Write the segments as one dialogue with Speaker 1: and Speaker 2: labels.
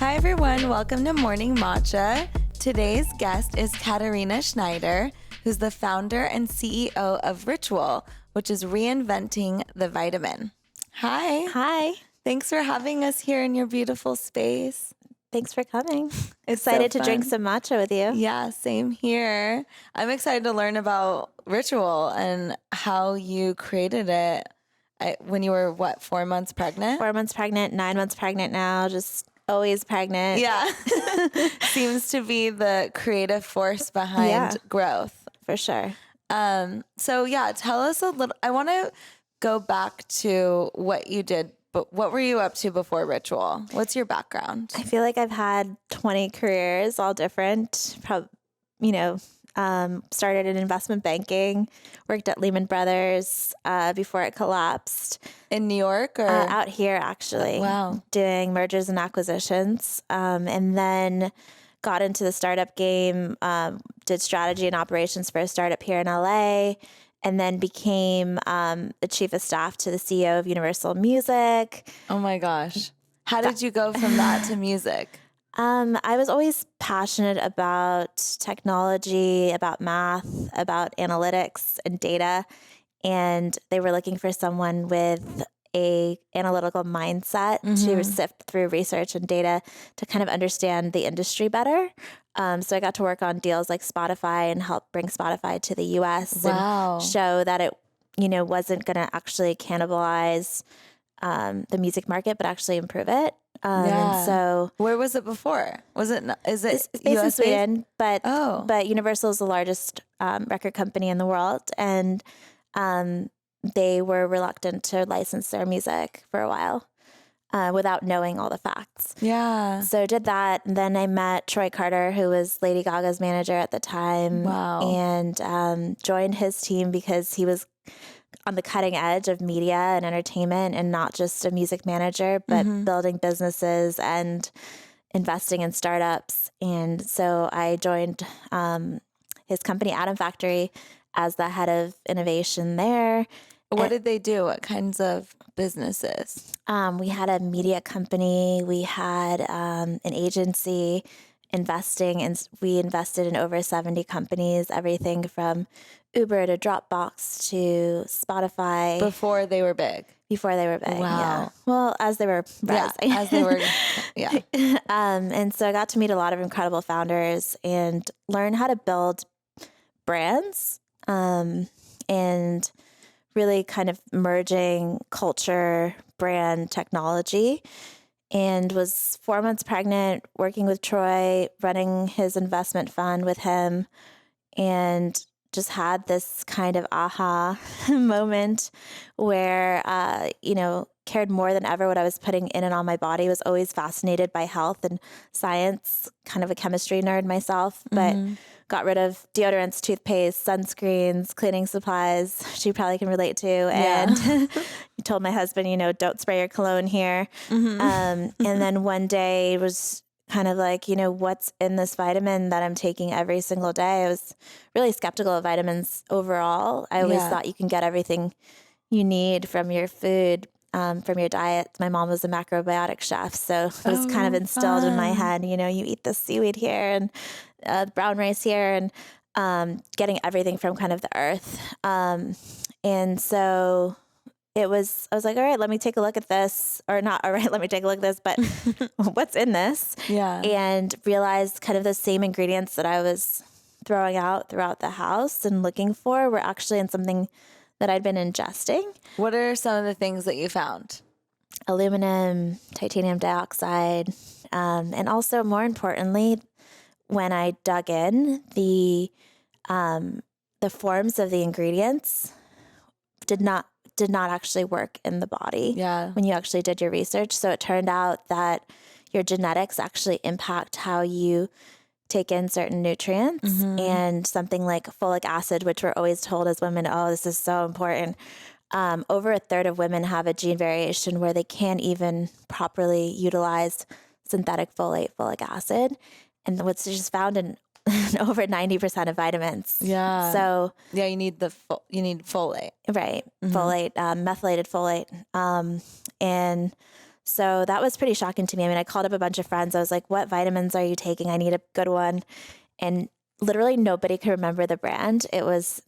Speaker 1: Hi everyone, welcome to Morning Matcha. Today's guest is Katerina Schneider, who's the founder and CEO of Ritual, which is reinventing the vitamin. Hi.
Speaker 2: Hi.
Speaker 1: Thanks for having us here in your beautiful space.
Speaker 2: Thanks for coming.
Speaker 1: It's
Speaker 2: Excited
Speaker 1: so
Speaker 2: to drink
Speaker 1: fun.
Speaker 2: some matcha with you.
Speaker 1: Yeah, same here. I'm excited to learn about Ritual and how you created it when you were, 4 months pregnant?
Speaker 2: 4 months pregnant, 9 months pregnant now, just always pregnant.
Speaker 1: Yeah. Seems to be the creative force behind growth.
Speaker 2: For sure.
Speaker 1: So tell us a little. I want to go back to what you did, but what were you up to before Ritual? What's your background?
Speaker 2: I feel like I've had 20 careers, all different. Started in investment banking, worked at Lehman Brothers before it collapsed.
Speaker 1: In New York or?
Speaker 2: Out here, actually.
Speaker 1: Wow.
Speaker 2: Doing mergers and acquisitions. And then got into the startup game, did strategy and operations for a startup here in LA, and then became the chief of staff to the CEO of Universal Music.
Speaker 1: Oh my gosh. How did you go from that to music?
Speaker 2: I was always passionate about technology, about math, about analytics and data. And they were looking for someone with a analytical mindset to sift through research and data to kind of understand the industry better. So I got to work on deals like Spotify and help bring Spotify to the US and show that it, wasn't going to actually cannibalize the music market, but actually improve it. And so
Speaker 1: where was it before? Is it
Speaker 2: it's based in Sweden, but Universal is the largest record company in the world. And they were reluctant to license their music for a while without knowing all the facts.
Speaker 1: Yeah.
Speaker 2: So did that. And then I met Troy Carter, who was Lady Gaga's manager at the time.
Speaker 1: Wow.
Speaker 2: And joined his team because he was on the cutting edge of media and entertainment and not just a music manager, but building businesses and investing in startups. And so I joined his company, Atom Factory, as the head of innovation there.
Speaker 1: What did they do? What kinds of businesses?
Speaker 2: We had a media company. We had an agency investing, and we invested in over 70 companies, everything from Uber to Dropbox to Spotify.
Speaker 1: Before they were big.
Speaker 2: Wow. Yeah. Well, as they were rising.
Speaker 1: Yeah, as they were, yeah.
Speaker 2: And so I got to meet a lot of incredible founders and learn how to build brands and really kind of merging culture, brand, technology. And was 4 months pregnant, working with Troy, running his investment fund with him, and just had this kind of aha moment where, cared more than ever what I was putting in and on my body. Was always fascinated by health and science, kind of a chemistry nerd myself, but got rid of deodorants, toothpaste, sunscreens, cleaning supplies. She probably can relate to. And told my husband, don't spray your cologne here. And then one day was kind of like, what's in this vitamin that I'm taking every single day? I was really skeptical of vitamins overall. I always thought you can get everything you need from your food, from your diet. My mom was a macrobiotic chef, so it was kind of instilled in my head, you eat this seaweed here and brown rice here, and getting everything from kind of the earth. And so I was like, all right, let me take a look at this, or not, all right, let me take a look at this, but what's in this?
Speaker 1: Yeah.
Speaker 2: And realized kind of the same ingredients that I was throwing out throughout the house and looking for were actually in something that I'd been ingesting.
Speaker 1: What are some of the things that you found?
Speaker 2: Aluminum, titanium dioxide, and also more importantly, when I dug in, the forms of the ingredients did not actually work in the body when you actually did your research. So it turned out that your genetics actually impact how you take in certain nutrients, and something like folic acid, which we're always told as women, oh, this is so important. Over a third of women have a gene variation where they can't even properly utilize synthetic folic acid. And what's just found in over 90% of vitamins.
Speaker 1: Yeah.
Speaker 2: So
Speaker 1: you need you need folate.
Speaker 2: Right. Folate, methylated folate. And So that was pretty shocking to me. I mean, I called up a bunch of friends. I was like, what vitamins are you taking? I need a good one. And literally nobody could remember the brand. It was,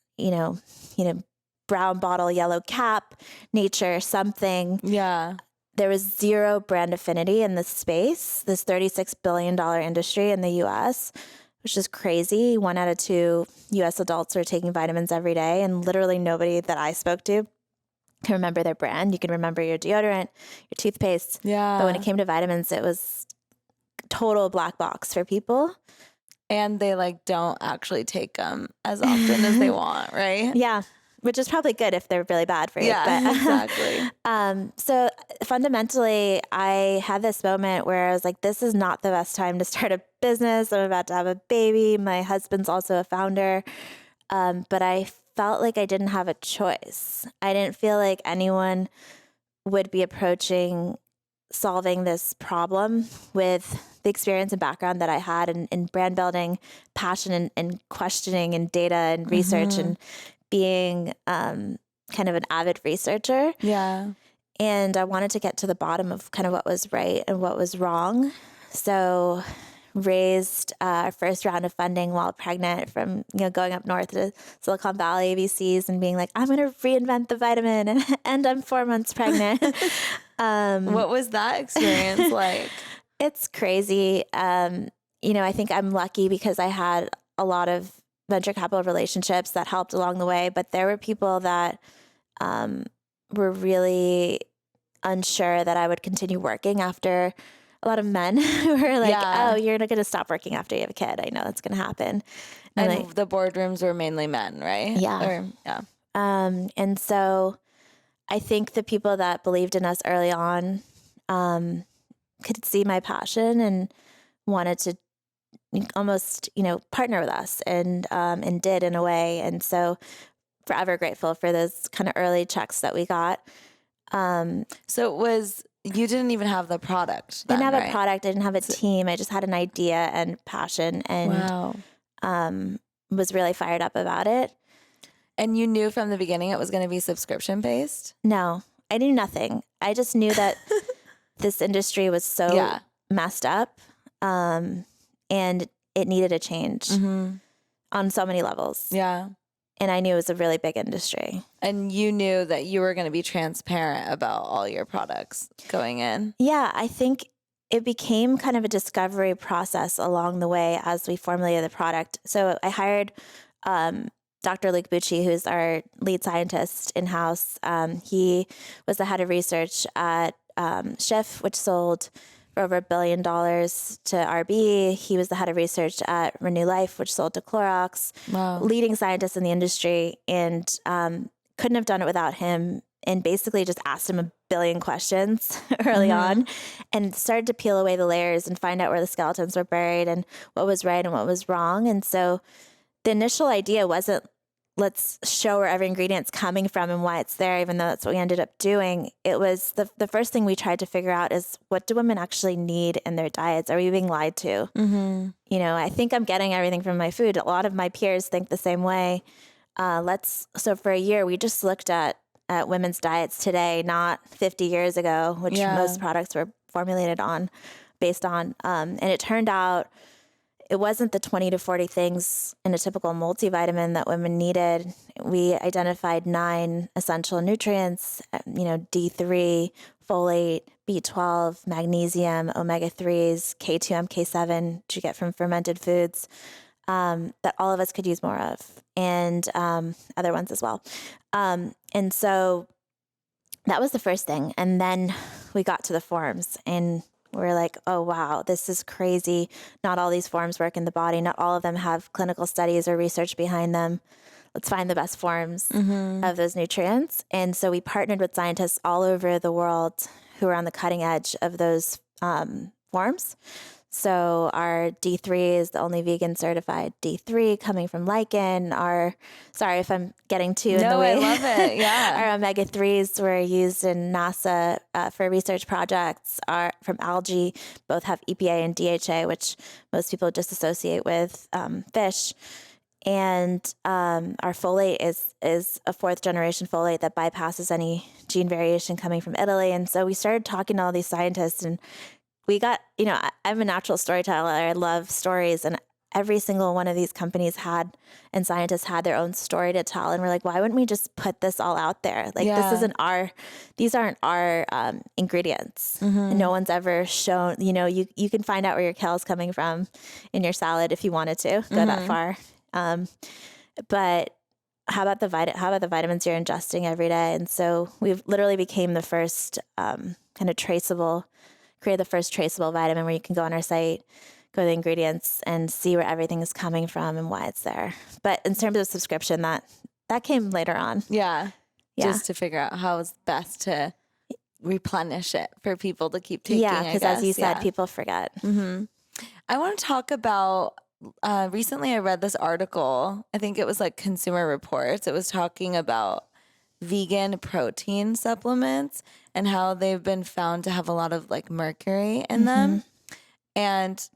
Speaker 2: brown bottle, yellow cap, nature, something.
Speaker 1: Yeah.
Speaker 2: There was zero brand affinity in this space, this $36 billion industry in the US, which is crazy. 1 out of 2 US adults are taking vitamins every day. And literally nobody that I spoke to can remember their brand. You can remember your deodorant, your toothpaste.
Speaker 1: Yeah.
Speaker 2: But when it came to vitamins, it was total black box for people.
Speaker 1: And they don't actually take them as often as they want, right?
Speaker 2: Yeah. Which is probably good if they're really bad for you.
Speaker 1: Yeah,
Speaker 2: but,
Speaker 1: exactly.
Speaker 2: So fundamentally, I had this moment where I was like, this is not the best time to start a business. I'm about to have a baby. My husband's also a founder. But I felt like I didn't have a choice. I didn't feel like anyone would be approaching solving this problem with the experience and background that I had in brand building, passion and questioning and data and research and being kind of an avid researcher.
Speaker 1: Yeah.
Speaker 2: And I wanted to get to the bottom of kind of what was right and what was wrong. So raised our first round of funding while pregnant from, going up north to Silicon Valley, VCs, and being like, I'm going to reinvent the vitamin and I'm 4 months pregnant.
Speaker 1: What was that experience like?
Speaker 2: It's crazy. I think I'm lucky because I had a lot of venture capital relationships that helped along the way, but there were people that were really unsure that I would continue working after. A lot of men who were like, oh, you're not going to stop working after you have a kid. I know that's going to happen.
Speaker 1: And the boardrooms were mainly men, right?
Speaker 2: Yeah.
Speaker 1: Yeah.
Speaker 2: And so I think the people that believed in us early on could see my passion and wanted to almost, partner with us and did in a way. And so forever grateful for those kind of early checks that we got.
Speaker 1: So it was, you didn't even have the product then,
Speaker 2: I didn't have
Speaker 1: right?
Speaker 2: a product. I didn't have a team. I just had an idea and passion and was really fired up about it.
Speaker 1: And you knew from the beginning it was going to be subscription based?
Speaker 2: No, I knew nothing. I just knew that this industry was so messed up and it needed a change on so many levels.
Speaker 1: Yeah.
Speaker 2: And I knew it was a really big industry.
Speaker 1: And you knew that you were going to be transparent about all your products going in.
Speaker 2: Yeah, I think it became kind of a discovery process along the way as we formulated the product. So I hired Dr. Luke Bucci, who's our lead scientist in-house. He was the head of research at Schiff, which sold for over $1 billion to RB. He was the head of research at Renew Life, which sold to Clorox.
Speaker 1: Wow.
Speaker 2: Leading scientist in the industry, and couldn't have done it without him. And basically just asked him a billion questions early on and started to peel away the layers and find out where the skeletons were buried and what was right and what was wrong. And so the initial idea wasn't, let's show where every ingredient's coming from and why it's there, even though that's what we ended up doing. It was the first thing we tried to figure out is, what do women actually need in their diets? Are we being lied to? I think I'm getting everything from my food. A lot of my peers think the same way. So for a year, we just looked at women's diets today, not 50 years ago, which most products were formulated based on. And it turned out it wasn't the 20 to 40 things in a typical multivitamin that women needed. We identified 9 essential nutrients, D3, folate, B12, magnesium, omega-3s, K2, MK7, which you get from fermented foods, that all of us could use more of, and other ones as well. And so that was the first thing. And then we got to the forms and we're like, oh, wow, this is crazy. Not all these forms work in the body. Not all of them have clinical studies or research behind them. Let's find the best forms of those nutrients. And so we partnered with scientists all over the world who are on the cutting edge of those forms. So our D3 is the only vegan certified D3 coming from lichen. Sorry if I'm getting too in the way.
Speaker 1: No, I love it. Yeah.
Speaker 2: Our omega-3s were used in NASA for research projects. From algae, both have EPA and DHA, which most people just associate with fish. And our folate is a 4th generation folate that bypasses any gene variation coming from Italy. And so we started talking to all these scientists, and we got, I'm a natural storyteller. I love stories, and every single one of these companies and scientists had their own story to tell. And we're like, why wouldn't we just put this all out there? Like, these aren't our ingredients. And no one's ever shown, you can find out where your kale is coming from in your salad if you wanted to go that far. But how about the vitamins you're ingesting every day? And so we've literally became the first create the first traceable vitamin where you can go on our site, go to the ingredients, and see where everything is coming from and why it's there. But in terms of subscription, that came later on.
Speaker 1: Yeah. Just to figure out how it's best to replenish it for people to keep taking.
Speaker 2: Yeah, because as you said, people forget.
Speaker 1: I want to talk about, recently I read this article. I think it was like Consumer Reports. It was talking about vegan protein supplements and how they've been found to have a lot of like mercury in them. And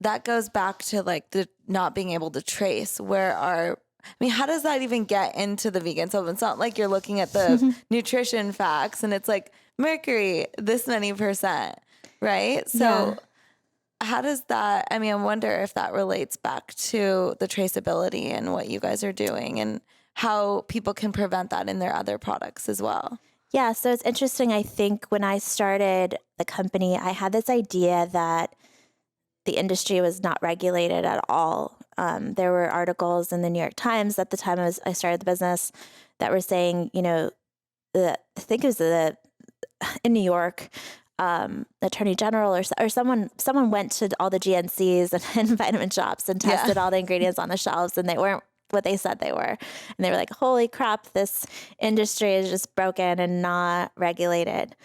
Speaker 1: that goes back to like the not being able to trace how does that even get into the vegan supplement? It's not like you're looking at the nutrition facts and it's like mercury, this many %, right? So how does that, I wonder if that relates back to the traceability and what you guys are doing and how people can prevent that in their other products as well.
Speaker 2: Yeah, so it's interesting. I think when I started the company, I had this idea that the industry was not regulated at all. There were articles in the New York Times at the time I started the business that were saying, I think it was in New York, the Attorney General or someone went to all the GNCs and vitamin shops and tested all the ingredients on the shelves, and they weren't what they said they were. And they were like, holy crap, this industry is just broken and not regulated.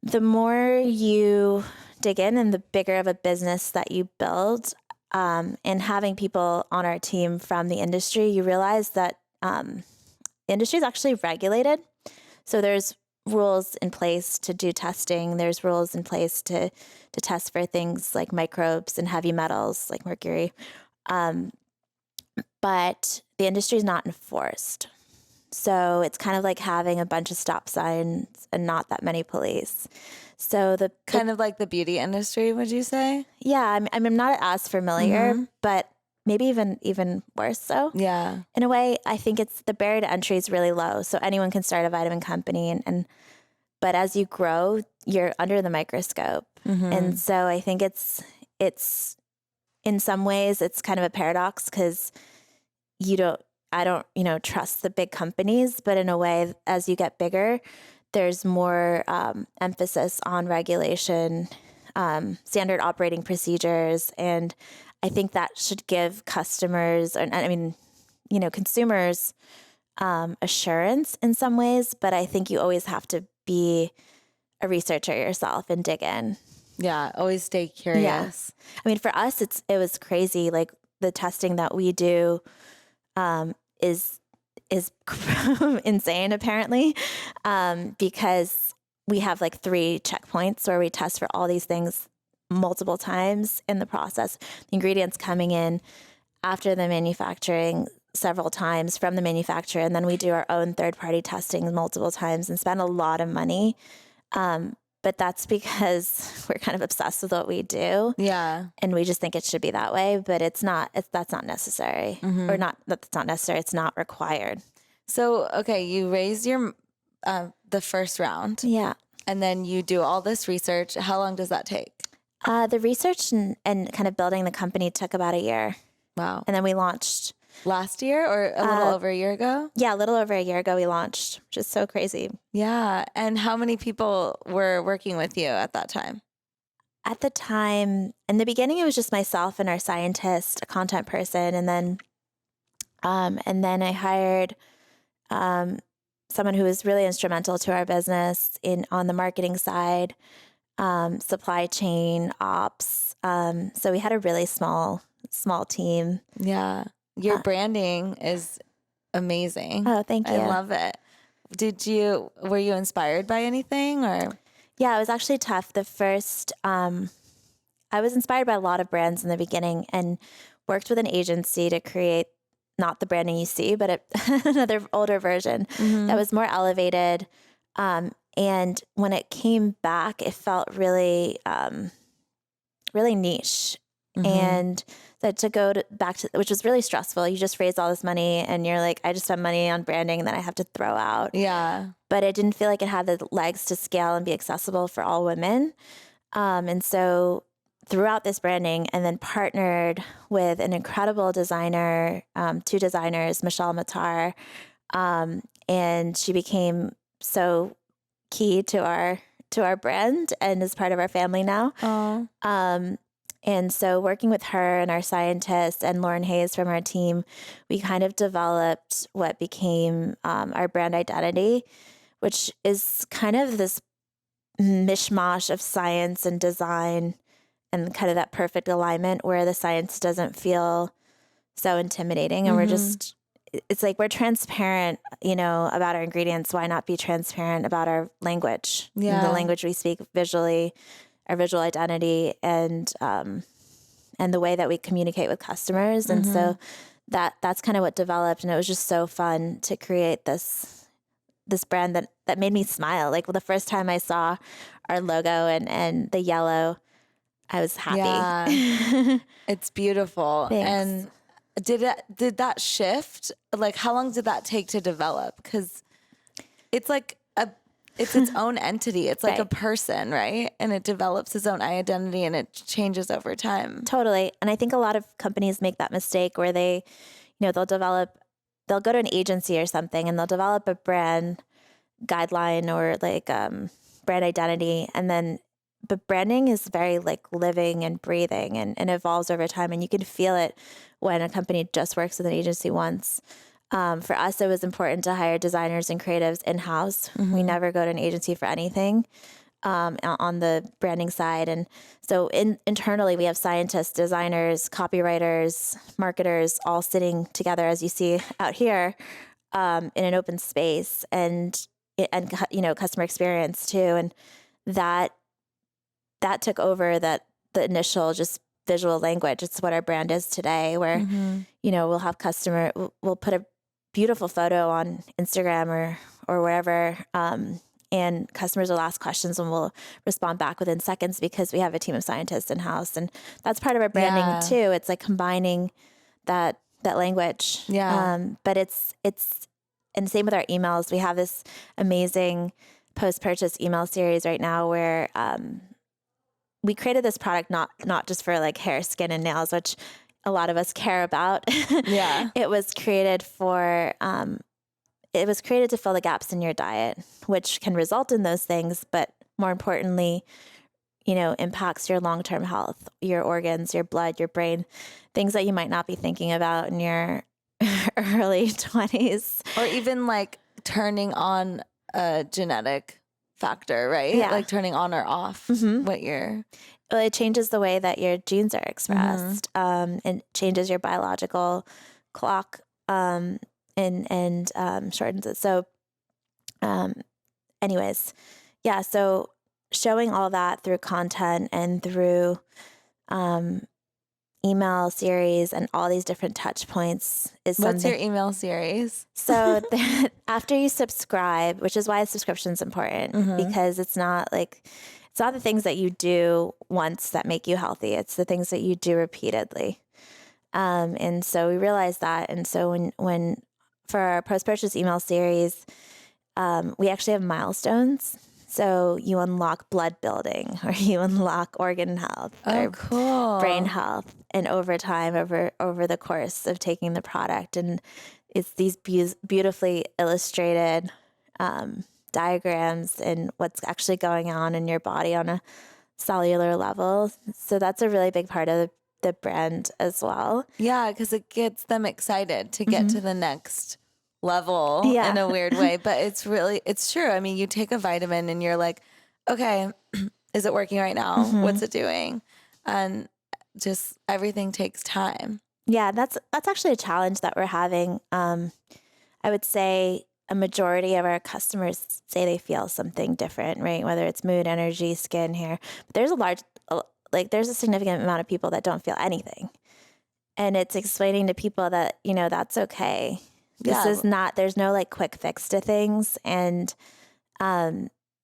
Speaker 2: The more you dig in and the bigger of a business that you build, and having people on our team from the industry, you realize that the industry is actually regulated. So there's rules in place to do testing. There's rules in place to test for things like microbes and heavy metals like mercury. But the industry is not enforced. So it's kind of like having a bunch of stop signs and not that many police. So
Speaker 1: kind of like the beauty industry, would you say?
Speaker 2: Yeah, I'm not as familiar, but maybe even worse so.
Speaker 1: Yeah.
Speaker 2: In a way, I think it's the barrier to entry is really low. So anyone can start a vitamin company but as you grow, you're under the microscope. And so I think it's in some ways it's kind of a paradox because I don't trust the big companies, but in a way, as you get bigger, there's more emphasis on regulation, standard operating procedures. And I think that should give customers, consumers assurance in some ways, but I think you always have to be a researcher yourself and dig in.
Speaker 1: Yeah, always stay curious.
Speaker 2: Yeah. For us, it was crazy. Like the testing that we do is insane apparently, because we have like 3 checkpoints where we test for all these things multiple times in the process. The ingredients coming in after the manufacturing several times from the manufacturer, and then we do our own third-party testing multiple times and spend a lot of money. But that's because we're kind of obsessed with what we do.
Speaker 1: Yeah.
Speaker 2: And we just think it should be that way, but that's not necessary. Or that's not necessary. It's not required.
Speaker 1: So, okay, you raised your the first round.
Speaker 2: Yeah.
Speaker 1: And then you do all this research. How long does that take?
Speaker 2: The research and kind of building the company took about a year.
Speaker 1: Wow.
Speaker 2: And then we launched.
Speaker 1: Last year or a little over a year ago?
Speaker 2: Yeah, a little over a year ago we launched, which is so crazy.
Speaker 1: Yeah. And how many people were working with you at that time?
Speaker 2: At the time, in the beginning, it was just myself and our scientist, a content person. And then I hired someone who was really instrumental to our business on the marketing side, supply chain, ops. So we had a really small team.
Speaker 1: Yeah. Your branding is amazing.
Speaker 2: Oh, thank you.
Speaker 1: I love it. Were you inspired by anything or?
Speaker 2: Yeah, it was actually tough. I was inspired by a lot of brands in the beginning and worked with an agency to create not the branding you see, but another older version that was more elevated. And when it came back, it felt really, really niche. And so to go back to, which was really stressful. You just raised all this money and you're like, I just spent money on branding that I have to throw out.
Speaker 1: Yeah.
Speaker 2: But it didn't feel like it had the legs to scale and be accessible for all women. And so throughout this branding, and then partnered with an incredible designer, 2 designers, Michelle Matar, and she became so key to our brand and is part of our family now.
Speaker 1: Oh.
Speaker 2: And so working with her and our scientists and Lauren Hayes from our team, we kind of developed what became our brand identity, which is kind of this mishmash of science and design and kind of that perfect alignment where the science doesn't feel so intimidating. And it's like we're transparent, about our ingredients. Why not be transparent about our language?
Speaker 1: Yeah.
Speaker 2: The language we speak visually, our visual identity, and the way that we communicate with customers. And so that's kind of what developed. And it was just so fun to create this brand that made me smile. Like the first time I saw our logo and the yellow, I was happy.
Speaker 1: Yeah. It's beautiful.
Speaker 2: Thanks.
Speaker 1: And did that shift? Like, how long did that take to develop? Because it's like it's its own entity. It's like
Speaker 2: Right.
Speaker 1: a person, right? And it develops its own identity and it changes over time.
Speaker 2: Totally. And I think a lot of companies make that mistake where they'll go to an agency or something and they'll develop a brand guideline or like brand identity. But branding is very like living and breathing and evolves over time. And you can feel it when a company just works with an agency once. For us, it was important to hire designers and creatives in-house. We never go to an agency for anything on the branding side. And so internally, we have scientists, designers, copywriters, marketers, all sitting together, as you see out here, in an open space and customer experience too. And that took over the initial just visual language. It's what our brand is today, where, we'll have we'll put a beautiful photo on Instagram or wherever, and customers will ask questions and we'll respond back within seconds because we have a team of scientists in-house. And that's part of our branding too. It's like combining that language.
Speaker 1: Yeah.
Speaker 2: But it's, and same with our emails. We have this amazing post-purchase email series right now where, we created this product not just for like hair, skin, and nails, which a lot of us care about.
Speaker 1: Yeah.
Speaker 2: It was created to fill the gaps in your diet, which can result in those things, but more importantly, impacts your long-term health, your organs, your blood, your brain, things that you might not be thinking about in your early 20s.
Speaker 1: Or even like turning on a genetic factor, right?
Speaker 2: Yeah.
Speaker 1: Like turning on or off what you're...
Speaker 2: Well, it changes the way that your genes are expressed, and changes your biological clock, and shortens it. So, anyways, yeah. So showing all that through content and through email series and all these different touch points is something.
Speaker 1: What's your email series?
Speaker 2: So after you subscribe, which is why a subscription is important, because it's not the things that you do once that make you healthy. It's the things that you do repeatedly. And so we realized that. And so when for our post-purchase email series, we actually have milestones. So you unlock blood building or you unlock organ health or
Speaker 1: cool.
Speaker 2: brain health. And over time, over the course of taking the product. And it's these beautifully illustrated diagrams and what's actually going on in your body on a cellular level. So that's a really big part of the brand as well.
Speaker 1: Yeah, because it gets them excited to get to the next level in a weird way. But it's true. I mean, you take a vitamin and you're like, okay, is it working right now? What's it doing? And just everything takes time.
Speaker 2: Yeah, that's actually a challenge that we're having. I would say a majority of our customers say they feel something different, right? Whether it's mood, energy, skin, hair. But there's a significant amount of people that don't feel anything. And it's explaining to people that, that's okay. This
Speaker 1: Yeah.
Speaker 2: is not, there's no like quick fix to things. And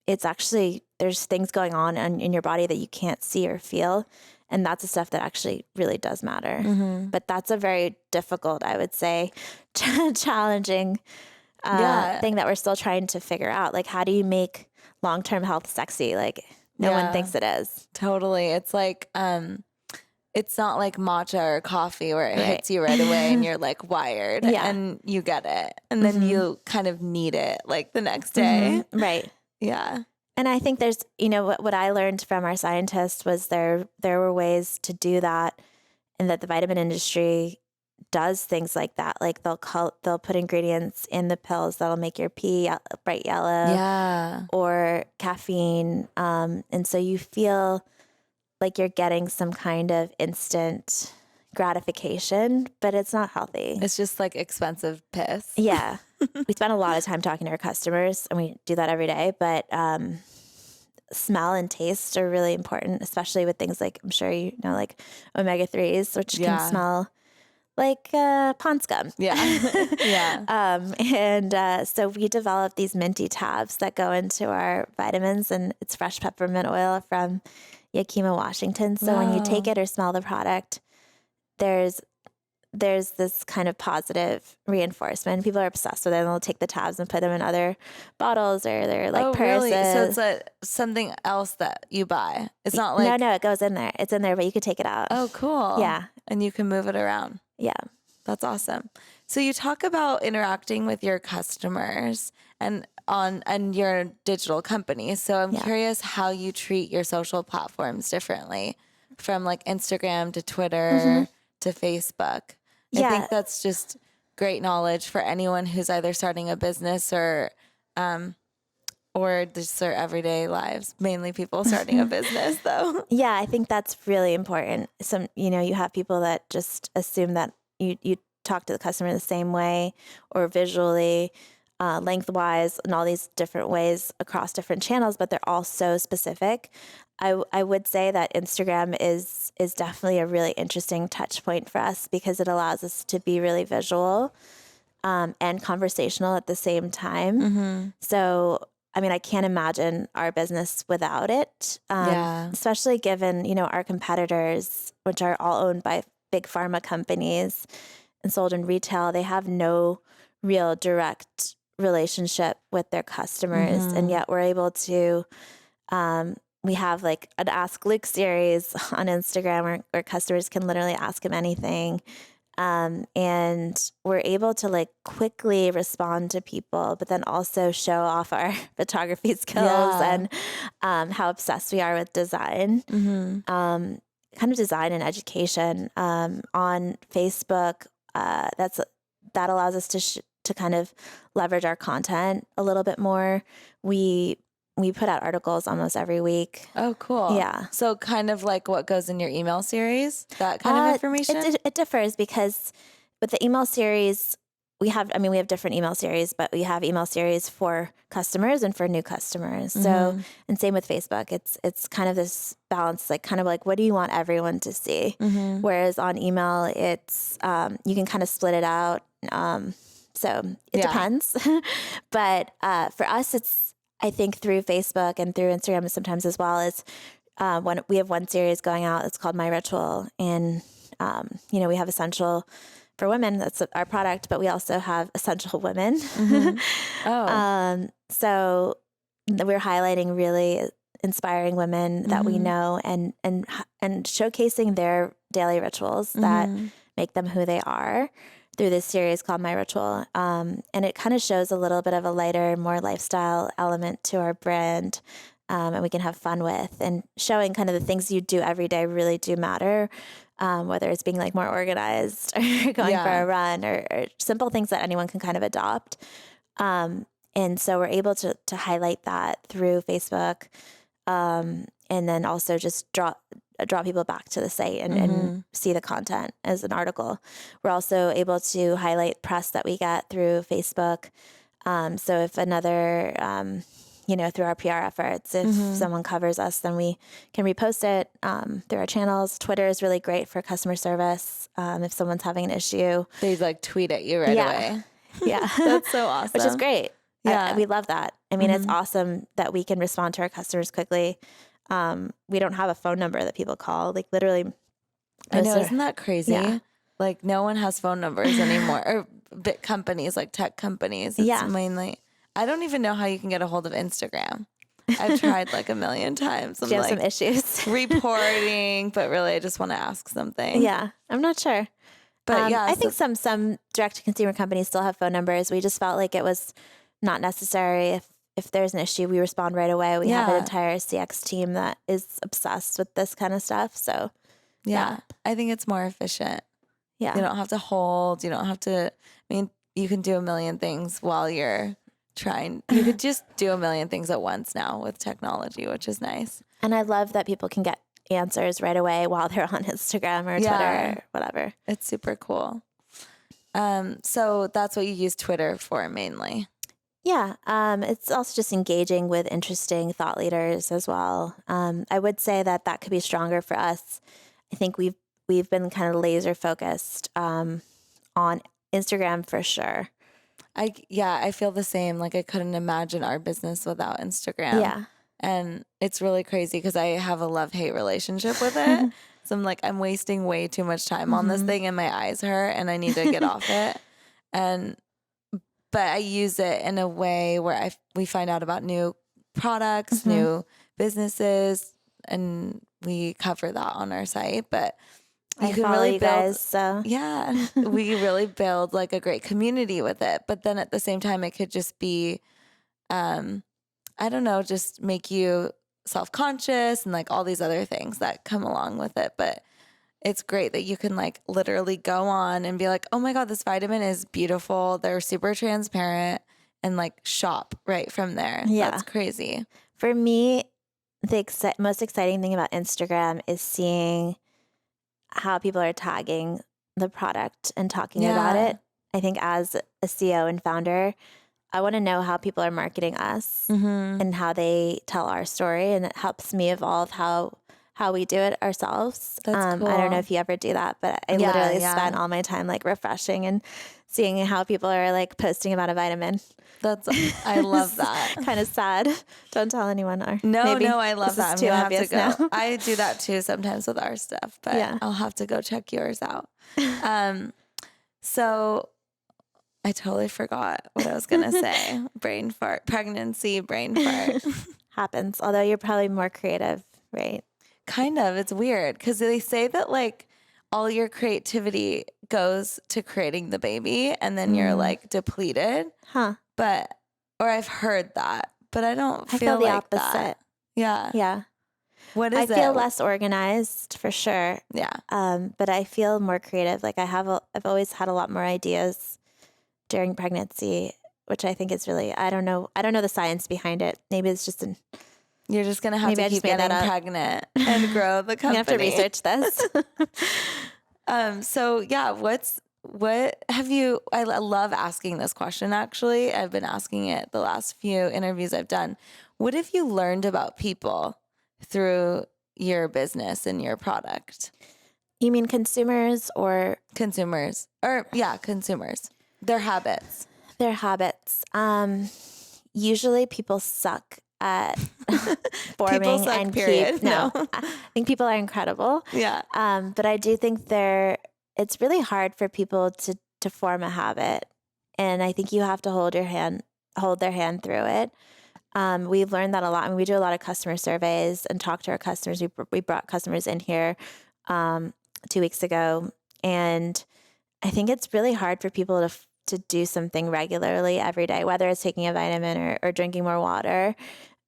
Speaker 2: it's actually, there's things going on in your body that you can't see or feel. And that's the stuff that actually really does matter. But that's a very difficult, I would say, challenging thing that we're still trying to figure out. Like, how do you make long-term health sexy? Like, no one thinks it is.
Speaker 1: Totally. It's like, it's not like matcha or coffee where it hits you right away and you're like wired and you get it. And then you kind of need it like the next day.
Speaker 2: Right.
Speaker 1: Yeah.
Speaker 2: And I think there's, what I learned from our scientists was there were ways to do that, and that the vitamin industry does things like that. Like they'll put ingredients in the pills that'll make your pee bright yellow, or caffeine, and so you feel like you're getting some kind of instant gratification, but it's not healthy.
Speaker 1: It's just like expensive piss.
Speaker 2: Yeah. We spend a lot of time talking to our customers, and we do that every day, but smell and taste are really important, especially with things like, I'm sure like omega-3s, which can smell like pond scum.
Speaker 1: Yeah.
Speaker 2: And so we developed these minty tabs that go into our vitamins, and it's fresh peppermint oil from Yakima, Washington. So when you take it or smell the product, there's this kind of positive reinforcement. People are obsessed with it, and they'll take the tabs and put them in other bottles or their like purses.
Speaker 1: Really? So it's something else that you buy. It's not like...
Speaker 2: No, it goes in there. It's in there, but you could take it out.
Speaker 1: Oh, cool.
Speaker 2: Yeah.
Speaker 1: And you can move it around.
Speaker 2: Yeah.
Speaker 1: That's awesome. So you talk about interacting with your customers and your digital company. So I'm curious how you treat your social platforms differently, from like Instagram to Twitter to Facebook. I think that's just great knowledge for anyone who's either starting a business or just their everyday lives. Mainly people starting a business though.
Speaker 2: Yeah, I think that's really important. You have people that just assume that you talk to the customer the same way, or visually, lengthwise, and all these different ways across different channels, but they're all so specific. I would say that Instagram is definitely a really interesting touch point for us, because it allows us to be really visual and conversational at the same time. So, I mean, I can't imagine our business without it, especially given, our competitors, which are all owned by big pharma companies and sold in retail. They have no real direct relationship with their customers. And yet we're able to, we have like an Ask Luke series on Instagram where customers can literally ask him anything. And we're able to like quickly respond to people, but then also show off our photography skills and how obsessed we are with design, kind of design and education. On Facebook, that allows us to kind of leverage our content a little bit more. We put out articles almost every week.
Speaker 1: Oh, cool.
Speaker 2: Yeah.
Speaker 1: So kind of like what goes in your email series, that kind of information?
Speaker 2: It differs, because with the email series, we have different email series, but we have email series for customers and for new customers. So, and same with Facebook. It's kind of this balance, like kind of like, what do you want everyone to see? Whereas on email, it's, you can kind of split it out. So it depends. But for us, it's, I think through Facebook and through Instagram sometimes as well, is when we have one series going out, it's called My Ritual. And, we have Essential for Women. That's our product, but we also have Essential Women. So we're highlighting really inspiring women that we know and showcasing their daily rituals that make them who they are, through this series called My Ritual. And it kind of shows a little bit of a lighter, more lifestyle element to our brand, and we can have fun with, and showing kind of the things you do every day really do matter, whether it's being like more organized or going for a run or simple things that anyone can kind of adopt. And so we're able to highlight that through Facebook, and then also just draw people back to the site and see the content as an article. We're also able to highlight press that we get through Facebook. So if another, through our PR efforts. If someone covers us, then we can repost it through our channels. Twitter is really great for customer service. If someone's having an issue,
Speaker 1: they like tweet at you right away.
Speaker 2: Yeah.
Speaker 1: That's so awesome.
Speaker 2: Which is great.
Speaker 1: Yeah.
Speaker 2: We love that. I mean, it's awesome that we can respond to our customers quickly. We don't have a phone number that people call. Like literally.
Speaker 1: I know. Isn't that crazy?
Speaker 2: Yeah.
Speaker 1: Like no one has phone numbers anymore, or big companies like tech companies. It's mainly, I don't even know how you can get a hold of Instagram. I've tried like a million times.
Speaker 2: Do you have some issues?
Speaker 1: Reporting, but really I just want to ask something.
Speaker 2: Yeah. I'm not sure.
Speaker 1: But
Speaker 2: I think some direct-to-consumer companies still have phone numbers. We just felt like it was not necessary. If there's an issue, we respond right away. We have an entire CX team that is obsessed with this kind of stuff. So,
Speaker 1: yeah. I think it's more efficient.
Speaker 2: Yeah.
Speaker 1: You don't have to hold. You don't have to, I mean, you can do a million things while you're trying. You could just do a million things at once now with technology, which is nice.
Speaker 2: And I love that people can get answers right away while they're on Instagram or Twitter or whatever.
Speaker 1: It's super cool. So that's what you use Twitter for mainly.
Speaker 2: Yeah. It's also just engaging with interesting thought leaders as well. I would say that could be stronger for us. I think we've been kind of laser focused on Instagram for sure.
Speaker 1: I feel the same. Like I couldn't imagine our business without Instagram.
Speaker 2: Yeah.
Speaker 1: And it's really crazy because I have a love-hate relationship with it. So I'm wasting way too much time on this thing and my eyes hurt and I need to get off it. But I use it in a way where we find out about new products, new businesses, and we cover that on our site. But you can really build, we really build like a great community with it. But then at the same time, it could just be, I don't know, just make you self-conscious and like all these other things that come along with it. But it's great that you can like literally go on and be like, oh my God, this vitamin is beautiful. They're super transparent and like shop right from there. Yeah. That's crazy.
Speaker 2: For me, the most exciting thing about Instagram is seeing how people are tagging the product and talking about it. I think as a CEO and founder, I want to know how people are marketing us and how they tell our story. And it helps me evolve how we do it ourselves.
Speaker 1: That's cool.
Speaker 2: I don't know if you ever do that, but I literally spend all my time like refreshing and seeing how people are like posting about a vitamin.
Speaker 1: I love that.
Speaker 2: Kind of sad. Don't tell anyone. Or
Speaker 1: no,
Speaker 2: maybe
Speaker 1: I love that.
Speaker 2: I'm too obvious
Speaker 1: have to go.
Speaker 2: now.
Speaker 1: I do that too sometimes with our stuff, but I'll have to go check yours out. So I totally forgot what I was going to say. Brain fart, pregnancy, brain fart.
Speaker 2: Happens. Although you're probably more creative, right?
Speaker 1: Kind of. It's weird because they say that like all your creativity goes to creating the baby and then you're like depleted.
Speaker 2: Huh.
Speaker 1: Or I've heard that, but I don't feel,
Speaker 2: I feel the
Speaker 1: like
Speaker 2: opposite.
Speaker 1: That. Yeah.
Speaker 2: Yeah.
Speaker 1: What is it?
Speaker 2: I feel less organized for sure.
Speaker 1: Yeah.
Speaker 2: But I feel more creative. Like I've always had a lot more ideas during pregnancy, which I think is really, I don't know the science behind it. Maybe it's just
Speaker 1: you're just going to have to keep getting pregnant and grow the company.
Speaker 2: You have to research this.
Speaker 1: So yeah, what have you, I love asking this question actually. I've been asking it the last few interviews I've done. What have you learned about people through your business and your product?
Speaker 2: You mean consumers or?
Speaker 1: Consumers. Consumers. Their habits.
Speaker 2: Their habits. Usually people suck at forming
Speaker 1: people suck,
Speaker 2: and
Speaker 1: period.
Speaker 2: keep. No, I think people are incredible.
Speaker 1: Yeah.
Speaker 2: But I do think it's really hard for people to form a habit. And I think you have to hold their hand through it. We've learned that a lot. I mean, we do a lot of customer surveys and talk to our customers. We brought customers in here 2 weeks ago. And I think it's really hard for people to do something regularly every day, whether it's taking a vitamin or drinking more water.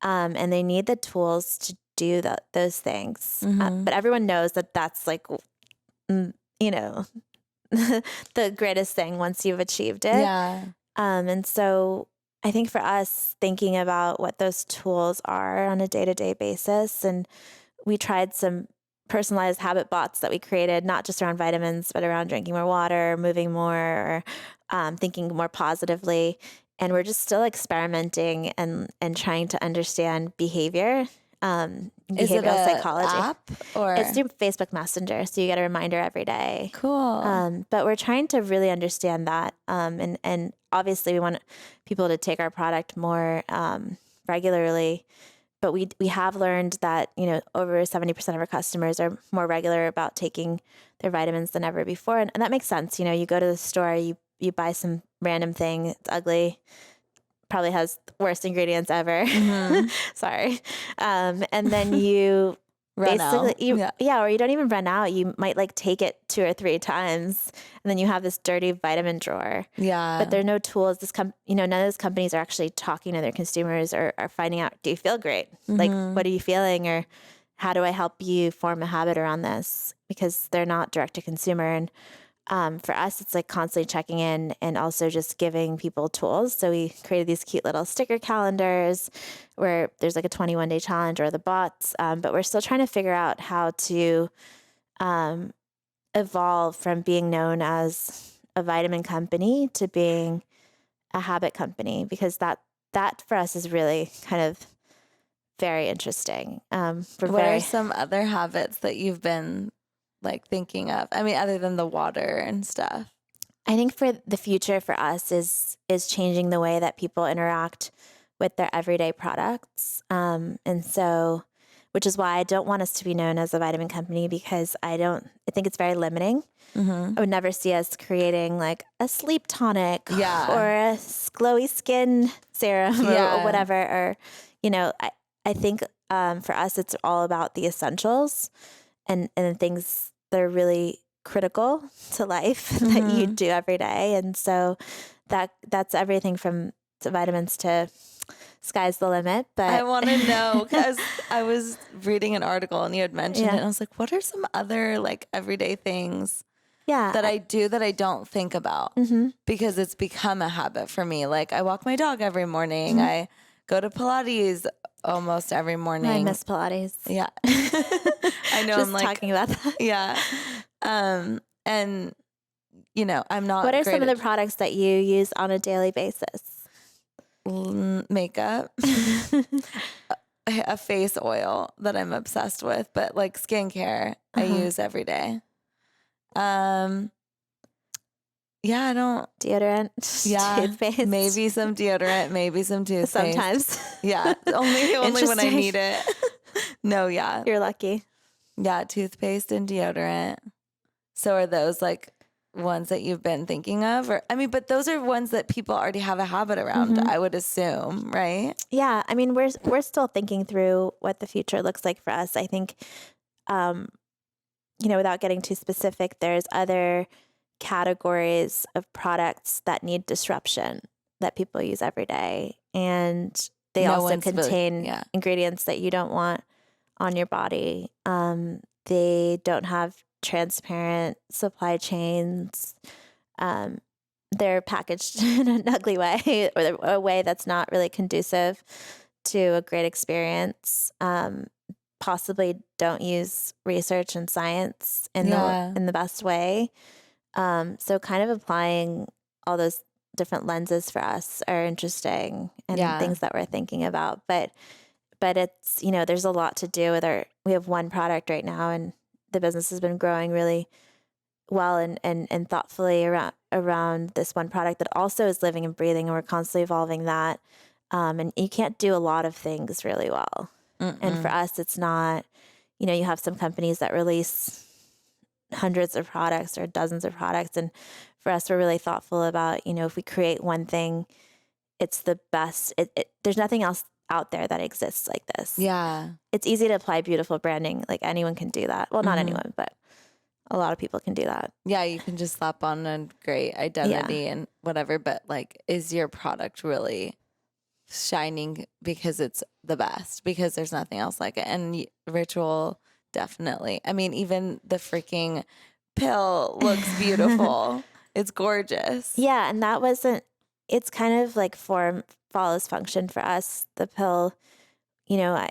Speaker 2: And they need the tools to do those things. But everyone knows that that's like, the greatest thing once you've achieved it.
Speaker 1: Yeah.
Speaker 2: And so I think for us, thinking about what those tools are on a day-to-day basis, and we tried some personalized habit bots that we created, not just around vitamins, but around drinking more water, moving more, or thinking more positively. we're just still experimenting and trying to understand behavior.
Speaker 1: Is it
Speaker 2: Behavioral
Speaker 1: a
Speaker 2: psychology.
Speaker 1: app or?
Speaker 2: It's through Facebook Messenger, so you get a reminder every day.
Speaker 1: Cool.
Speaker 2: But we're trying to really understand that, and obviously we want people to take our product more regularly. But we have learned that over 70% of our customers are more regular about taking their vitamins than ever before, and that makes sense. You go to the store, you buy some random thing, it's ugly, probably has the worst ingredients ever. Sorry. And then you
Speaker 1: Run
Speaker 2: basically,
Speaker 1: out.
Speaker 2: or you don't even run out. You might take it 2 or 3 times, and then you have this dirty vitamin drawer.
Speaker 1: Yeah.
Speaker 2: But there are no tools. None of those companies are actually talking to their consumers or are finding out, do you feel great? Like, what are you feeling? Or how do I help you form a habit around this? Because they're not direct to consumer. And for us, it's constantly checking in and also just giving people tools. So we created these cute little sticker calendars where there's a 21-day challenge or the bots, but we're still trying to figure out how to evolve from being known as a vitamin company to being a habit company, because that for us is really kind of very interesting.
Speaker 1: What are some other habits that you've been thinking of? I mean, other than the water and stuff.
Speaker 2: I think for the future for us is changing the way that people interact with their everyday products. And so, which is why I don't want us to be known as a vitamin company, because I think it's very limiting. I would never see us creating a sleep tonic or a glowy skin serum or whatever. Or, I think for us, it's all about the essentials and the things that are really critical to life that you do every day. And so that's everything from vitamins to sky's the limit. But
Speaker 1: I want to know, because I was reading an article and you had mentioned it, and I was like, what are some other everyday things that I do that I don't think about? Because it's become a habit for me. I walk my dog every morning. I go to Pilates almost every morning.
Speaker 2: I miss Pilates.
Speaker 1: Yeah. I know.
Speaker 2: Just
Speaker 1: I'm
Speaker 2: talking about that.
Speaker 1: Yeah. And I'm not.
Speaker 2: What are some of the products that you use on a daily basis?
Speaker 1: Makeup, a face oil that I'm obsessed with, but skincare I use every day. Yeah, I don't.
Speaker 2: Deodorant, toothpaste.
Speaker 1: Maybe some deodorant, maybe some toothpaste.
Speaker 2: Sometimes.
Speaker 1: Yeah, only when I need it. No, yeah.
Speaker 2: You're lucky.
Speaker 1: Yeah, toothpaste and deodorant. So are those ones that you've been thinking of? Or but those are ones that people already have a habit around, I would assume, right?
Speaker 2: Yeah, I mean, we're still thinking through what the future looks like for us. I think, without getting too specific, there's other categories of products that need disruption that people use every day, and they also contain ingredients that you don't want on your body. They don't have transparent supply chains. They're packaged in an ugly way, or a way that's not really conducive to a great experience. Possibly don't use research and science in the best way. So kind of applying all those different lenses for us are interesting, and things that we're thinking about. But it's, there's a lot to do with we have one product right now, and the business has been growing really well and thoughtfully around this one product that also is living and breathing, and we're constantly evolving that. And you can't do a lot of things really well. And for us, it's not, you have some companies that release hundreds of products or dozens of products. And for us, we're really thoughtful about, if we create one thing, it's the best. There's nothing else out there that exists like this.
Speaker 1: Yeah.
Speaker 2: It's easy to apply beautiful branding. Anyone can do that. Well, not anyone, but a lot of people can do that.
Speaker 1: Yeah, you can just slap on a great identity and whatever, but is your product really shining because it's the best, because there's nothing else like it? And Ritual, definitely. Even the freaking pill looks beautiful. It's gorgeous.
Speaker 2: Yeah, and it's kind of form follows function for us. The pill, I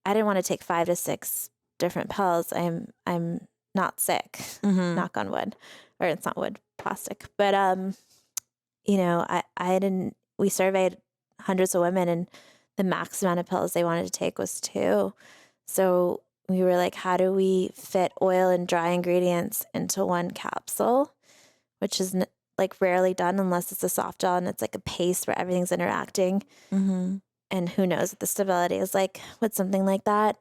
Speaker 2: didn't want to take 5 to 6 different pills. I'm not sick, knock on wood, or it's not wood, plastic. But I didn't we surveyed hundreds of women, and the max amount of pills they wanted to take was 2. So we were like, how do we fit oil and dry ingredients into one capsule, which is like rarely done unless it's a soft gel and it's like a paste where everything's interacting.
Speaker 1: Mm-hmm.
Speaker 2: And who knows what the stability is like with something like that.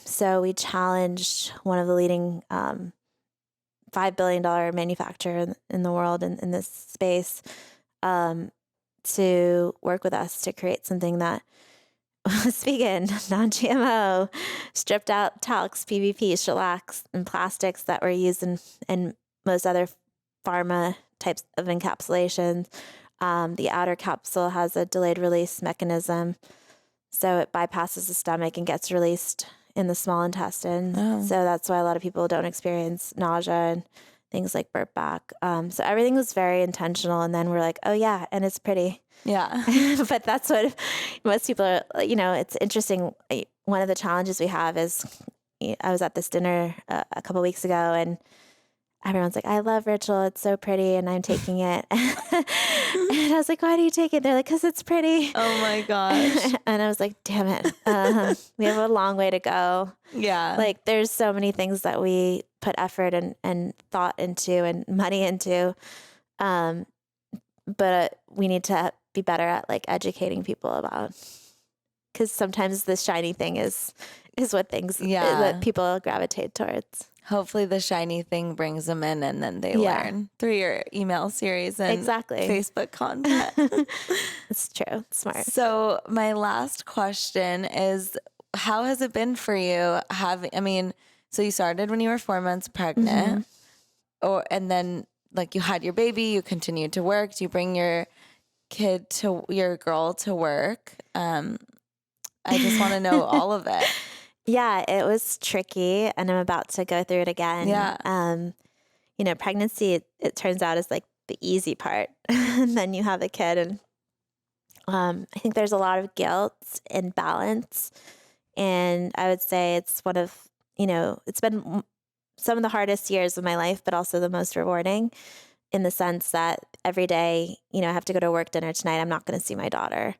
Speaker 2: So we challenged one of the leading $5 billion manufacturer in the world in this space to work with us to create something that was vegan, non-GMO, stripped out talcs, PVP, shellacs, and plastics that were used in most other pharma types of encapsulations. The outer capsule has a delayed release mechanism, so it bypasses the stomach and gets released in the small intestine.
Speaker 1: Oh.
Speaker 2: So that's why a lot of people don't experience nausea and things like burp back. So everything was very intentional. And then we're like, oh yeah, and it's pretty.
Speaker 1: Yeah.
Speaker 2: But that's what most people are, it's interesting. One of the challenges we have is I was at this dinner a couple of weeks ago, and everyone's like, I love Ritual. It's so pretty. And I'm taking it. And I was like, why do you take it? They're like, because it's pretty.
Speaker 1: Oh my gosh.
Speaker 2: And I was like, damn it. We have a long way to go.
Speaker 1: Yeah.
Speaker 2: Like there's so many things that we put effort and thought into and money into. But we need to be better at like educating people about, because sometimes the shiny thing is what things that people gravitate towards.
Speaker 1: Hopefully the shiny thing brings them in, and then they learn through your email series and Facebook content.
Speaker 2: It's true. It's smart.
Speaker 1: So my last question is, how has it been for you? So you started when you were 4 months pregnant, and then like you had your baby, you continued to work. Do you bring your girl to work? I just want to know all of it.
Speaker 2: Yeah, it was tricky, and I'm about to go through it again.
Speaker 1: Yeah.
Speaker 2: Pregnancy, it turns out, is like the easy part. And then you have the kid, and I think there's a lot of guilt and balance. And I would say it's one of, it's been some of the hardest years of my life, but also the most rewarding, in the sense that every day, I have to go to work, dinner tonight, I'm not going to see my daughter.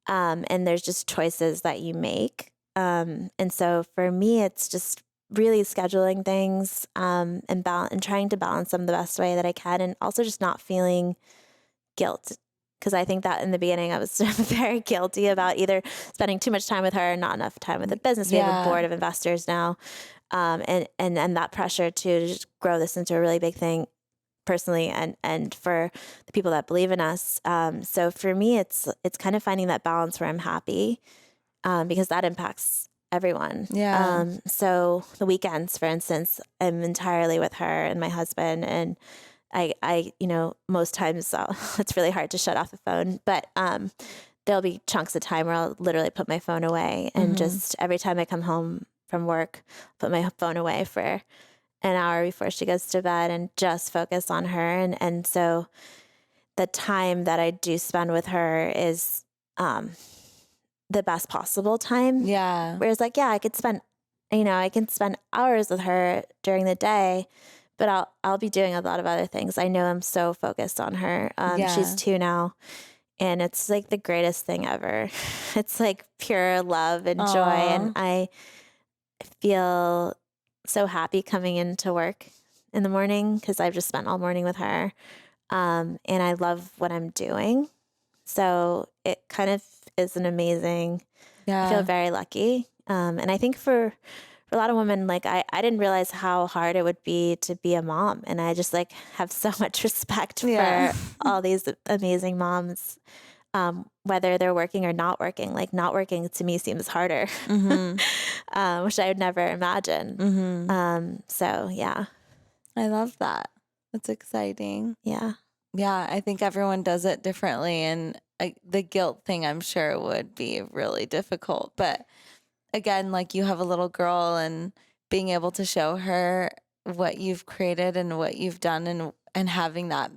Speaker 2: And there's just choices that you make. And so for me, it's just really scheduling things, and trying to balance them the best way that I can. And also just not feeling guilt. Cause I think that in the beginning I was very guilty about either spending too much time with her or not enough time with the business. We have a board of investors now. And that pressure to just grow this into a really big thing personally, and for the people that believe in us. So for me, it's kind of finding that balance where I'm happy, because that impacts everyone.
Speaker 1: Yeah.
Speaker 2: So the weekends, for instance, I'm entirely with her and my husband, and I most times it's really hard to shut off the phone, but there'll be chunks of time where I'll literally put my phone away, and just every time I come home from work, put my phone away for an hour before she goes to bed and just focus on her. And so the time that I do spend with her is the best possible time.
Speaker 1: Yeah.
Speaker 2: Whereas I could spend, I can spend hours with her during the day, but I'll be doing a lot of other things. I know I'm so focused on her. She's 2 now, and it's like the greatest thing ever. It's like pure love and joy. And I feel so happy coming into work in the morning because I've just spent all morning with her. And I love what I'm doing. So it kind of is an amazing, I feel very lucky. And I think for a lot of women, I didn't realize how hard it would be to be a mom. And I just have so much respect for all these amazing moms, whether they're working or not working. Not working to me seems harder, which I would never imagine. So yeah.
Speaker 1: I love that. That's exciting.
Speaker 2: Yeah.
Speaker 1: Yeah, I think everyone does it differently. And the guilt thing, I'm sure, would be really difficult. But again, you have a little girl, and being able to show her what you've created and what you've done, and having that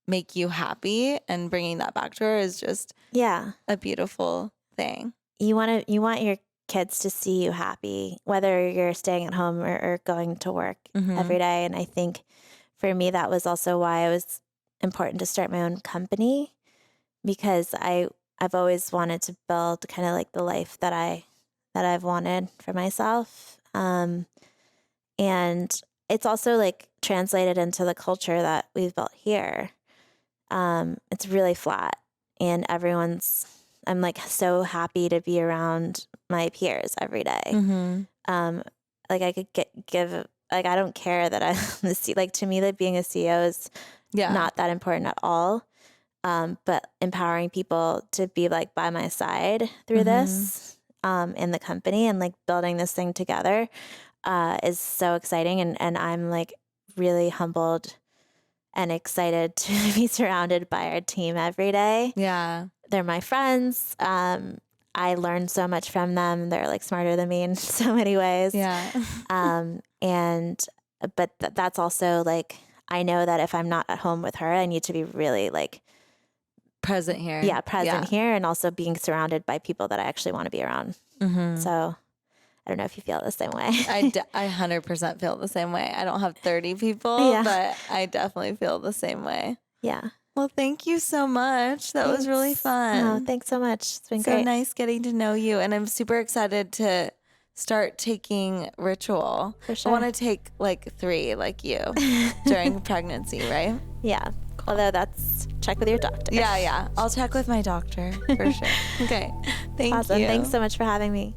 Speaker 1: make you happy and bringing that back to her is just a beautiful thing. You want
Speaker 2: your kids to see you happy, whether you're staying at home or going to work every day. And I think for me, that was also why it was important to start my own company, because I've always wanted to build kind of like the life that I've wanted for myself. And it's also like translated into the culture that we've built here. It's really flat, and I'm like so happy to be around my peers every day.
Speaker 1: Mm-hmm.
Speaker 2: Like I could like, I don't care that I'm the like, to me, like being a CEO is not that important at all. But empowering people to be like by my side through this, in the company, and like building this thing together, is so exciting. And I'm like really humbled and excited to be surrounded by our team every day.
Speaker 1: Yeah.
Speaker 2: They're my friends. I learn so much from them. They're like smarter than me in so many ways.
Speaker 1: Yeah.
Speaker 2: But that's also like, I know that if I'm not at home with her, I need to be really like
Speaker 1: present here.
Speaker 2: Yeah, present here, and also being surrounded by people that I actually want to be around. So I don't know if you feel the same way.
Speaker 1: I 100% feel the same way. I don't have 30 people, but I definitely feel the same way.
Speaker 2: Yeah.
Speaker 1: Well, thank you so much. That was really fun.
Speaker 2: Oh, thanks so much. It's been
Speaker 1: so
Speaker 2: great.
Speaker 1: nice getting to know you. And I'm super excited to start taking Ritual.
Speaker 2: For sure.
Speaker 1: I want to take like 3 like you during pregnancy, right?
Speaker 2: Yeah. Although that's check with your doctor.
Speaker 1: Yeah. I'll check with my doctor for sure. Okay. Thank you.
Speaker 2: Awesome. Thanks so much for having me.